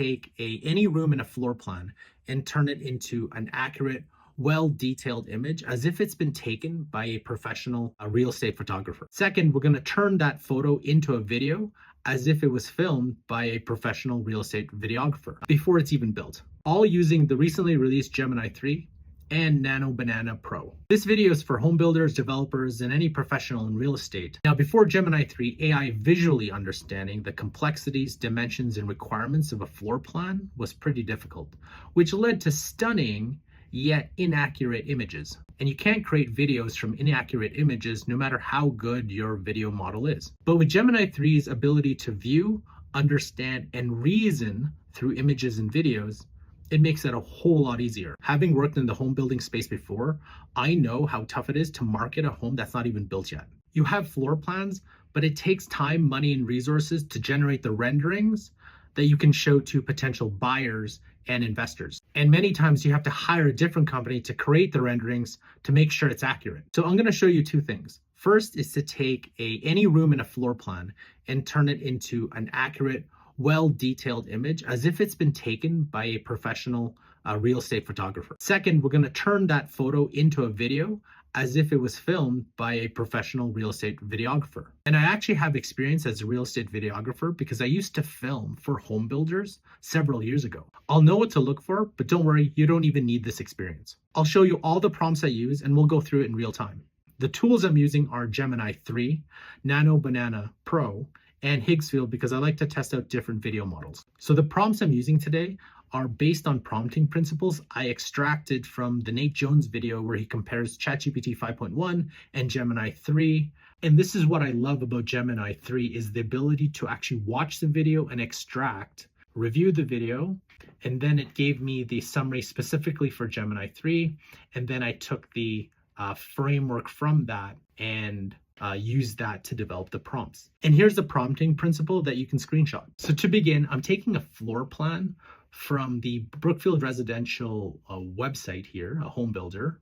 take any room in a floor plan and turn it into an accurate, well-detailed image as if it's been taken by a professional real estate photographer. Second, we're going to turn that photo into a video as if it was filmed by a professional real estate videographer before it's even built, all using the recently released Gemini 3 and Nano Banana Pro. This video is for home builders, developers, and any professional in real estate. Now, before Gemini 3, AI visually understanding the complexities, dimensions, and requirements of a floor plan was pretty difficult, which led to stunning yet inaccurate images. And you can't create videos from inaccurate images no matter how good your video model is. But with Gemini 3's ability to view, understand, and reason through images and videos, it makes it a whole lot easier. Having worked in the home building space before, I know how tough it is to market a home that's not even built yet. You have floor plans, but it takes time, money, and resources to generate the renderings that you can show to potential buyers and investors. And many times you have to hire a different company to create the renderings to make sure it's accurate. So I'm gonna show you two things. First is to take any room in a floor plan and turn it into an accurate, well-detailed image as if it's been taken by a professional real estate photographer. Second, we're going to turn that photo into a video as if it was filmed by a professional real estate videographer. And I actually have experience as a real estate videographer because I used to film for home builders several years ago. I'll know what to look for, but don't worry, you don't even need this experience. I'll show you all the prompts I use and we'll go through it in real time. The tools I'm using are Gemini 3, Nano Banana Pro, and Higgsfield because I like to test out different video models. So the prompts I'm using today are based on prompting principles I extracted from the Nate Jones video where he compares ChatGPT 5.1 and Gemini 3. And this is what I love about Gemini 3 is the ability to actually watch the video and extract, review the video, and then it gave me the summary specifically for Gemini 3. And then I took the framework from that and use that to develop the prompts. And here's the prompting principle that you can screenshot. So to begin, I'm taking a floor plan from the Brookfield Residential website here, a home builder,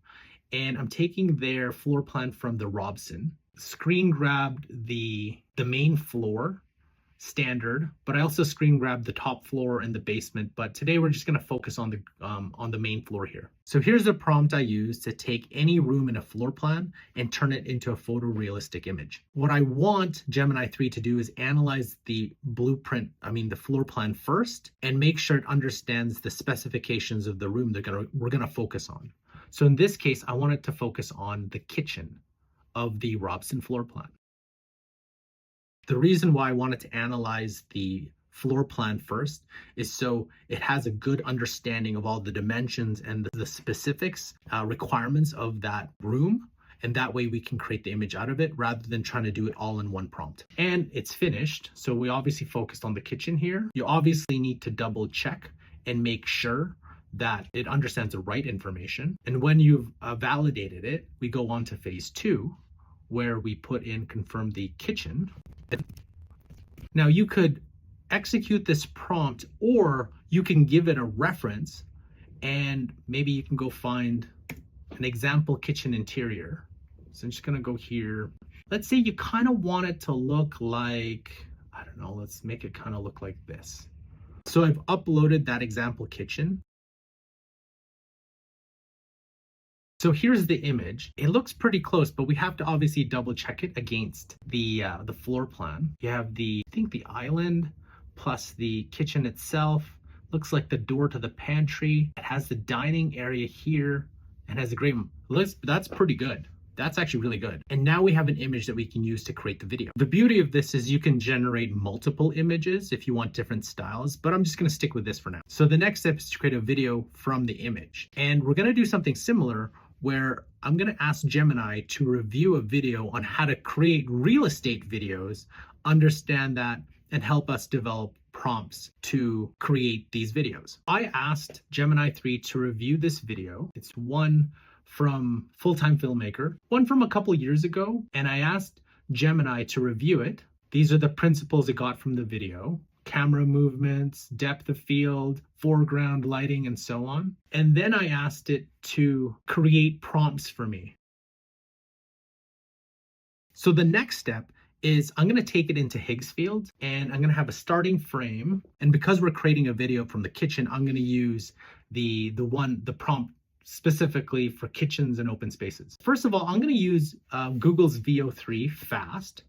and I'm taking their floor plan from the Robson, screen grabbed the main floor standard, but I also screen grabbed the top floor and the basement. But today we're just going to focus on the main floor here. So here's the prompt I use to take any room in a floor plan and turn it into a photorealistic image. What I want Gemini 3 to do is analyze the blueprint, the floor plan first, and make sure it understands the specifications of the room we're gonna focus on. So in this case, I want it to focus on the kitchen of the Robson floor plan. The reason why I wanted to analyze the floor plan first is so it has a good understanding of all the dimensions and the specifics, requirements of that room. And that way we can create the image out of it rather than trying to do it all in one prompt. And it's finished. So we obviously focused on the kitchen here. You obviously need to double check and make sure that it understands the right information. And when you've validated it, we go on to phase 2, where we put in confirm the kitchen. Now you could execute this prompt or you can give it a reference and maybe you can go find an example kitchen interior. So I'm just gonna go here. Let's say you kind of want it to look like, I don't know, let's make it kind of look like this. So I've uploaded that example kitchen. So here's the image. It looks pretty close, but we have to obviously double check it against the floor plan. You have I think the island plus the kitchen itself. Looks like the door to the pantry. It has the dining area here and has a great, that's pretty good. That's actually really good. And now we have an image that we can use to create the video. The beauty of this is you can generate multiple images if you want different styles, but I'm just gonna stick with this for now. So the next step is to create a video from the image. And we're gonna do something similar where I'm gonna ask Gemini to review a video on how to create real estate videos, understand that, and help us develop prompts to create these videos. I asked Gemini 3 to review this video. It's one from Full-Time Filmmaker, one from a couple years ago, and I asked Gemini to review it. These are the principles it got from the video: camera movements, depth of field, foreground lighting, and so on. And then I asked it to create prompts for me. So the next step is I'm going to take it into Higgsfield, and I'm going to have a starting frame. And because we're creating a video from the kitchen, I'm going to use the prompt specifically for kitchens and open spaces. First of all, I'm going to use Google's VO3 fast,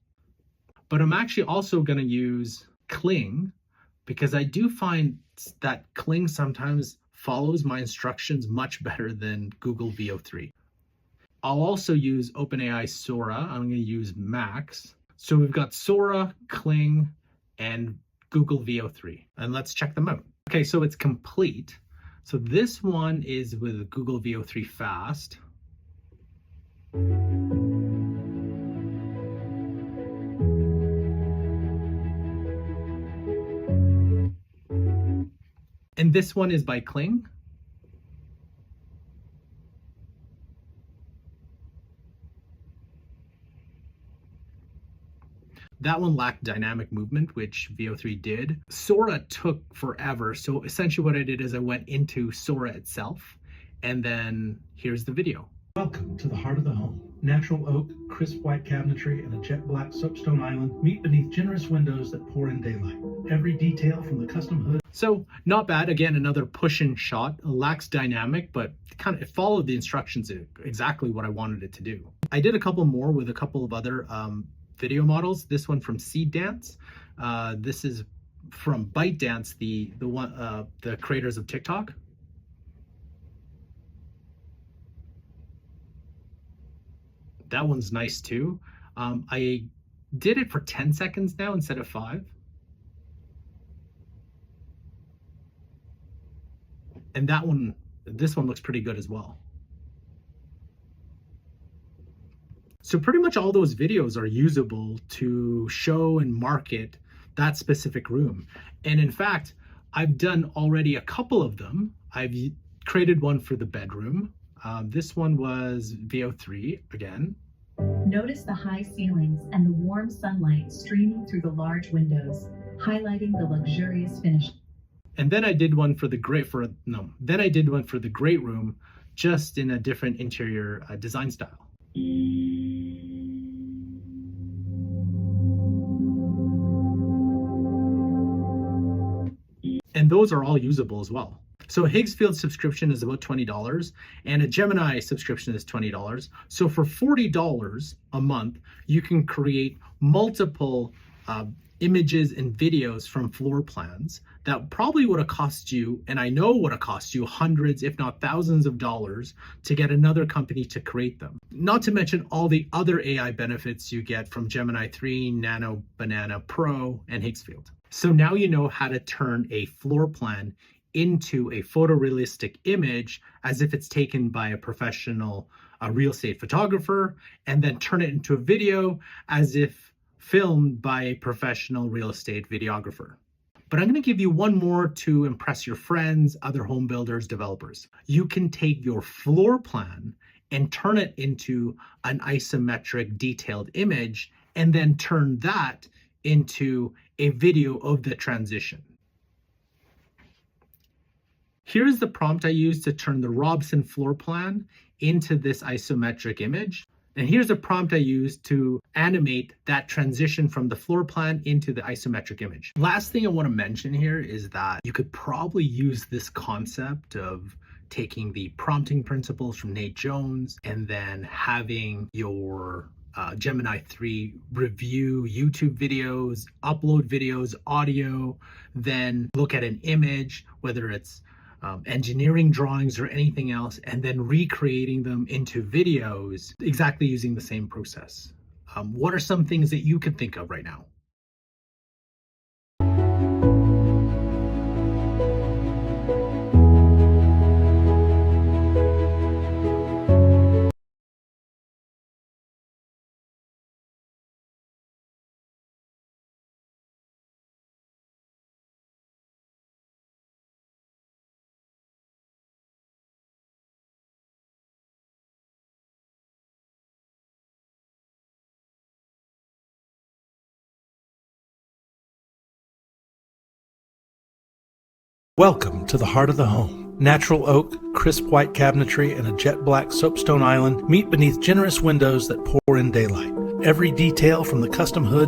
but I'm actually also going to use Kling, because I do find that Kling sometimes follows my instructions much better than Google VO3. I'll also use OpenAI Sora. I'm going to use Max. So we've got Sora, Kling, and Google VO3. And let's check them out. Okay, so it's complete. So this one is with Google VO3 Fast. And this one is by Kling. That one lacked dynamic movement, which VO3 did. Sora took forever. So essentially what I did is I went into Sora itself, and then here's the video. Welcome to the heart of the home. Natural oak, crisp white cabinetry, and a jet black soapstone island meet beneath generous windows that pour in daylight. Every detail from the custom hood. So not bad. Again, another push-in shot. It lacks dynamic, but it followed the instructions exactly what I wanted it to do. I did a couple more with a couple of other video models. This one from Seed Dance. This is from ByteDance, the creators of TikTok. That one's nice too. I did it for 10 seconds now instead of 5. And this one looks pretty good as well. So pretty much all those videos are usable to show and market that specific room. And in fact, I've done already a couple of them. I've created one for the bedroom. This one was VO3 again. Notice the high ceilings and the warm sunlight streaming through the large windows, highlighting the luxurious finish. And then I did one for the great room, just in a different interior design style. And those are all usable as well. So a Higgsfield subscription is about $20, and a Gemini subscription is $20. So for $40 a month, you can create multiple images and videos from floor plans that probably would have cost you, and I know would have cost you hundreds, if not thousands of dollars to get another company to create them. Not to mention all the other AI benefits you get from Gemini 3, Nano Banana Pro, and Higgsfield. So now you know how to turn a floor plan into a photorealistic image as if it's taken by a professional real estate photographer, and then turn it into a video as if filmed by a professional real estate videographer. But I'm going to give you one more to impress your friends, other home builders, developers. You can take your floor plan and turn it into an isometric detailed image, and then turn that into a video of the transition. Here's the prompt I used to turn the Robson floor plan into this isometric image. And here's the prompt I used to animate that transition from the floor plan into the isometric image. Last thing I want to mention here is that you could probably use this concept of taking the prompting principles from Nate Jones and then having your Gemini 3 review YouTube videos, upload videos, audio, then look at an image, whether it's engineering drawings or anything else, and then recreating them into videos exactly using the same process. What are some things that you can think of right now? Welcome to the heart of the home. Natural oak, crisp white cabinetry, and a jet black soapstone island meet beneath generous windows that pour in daylight. Every detail from the custom hood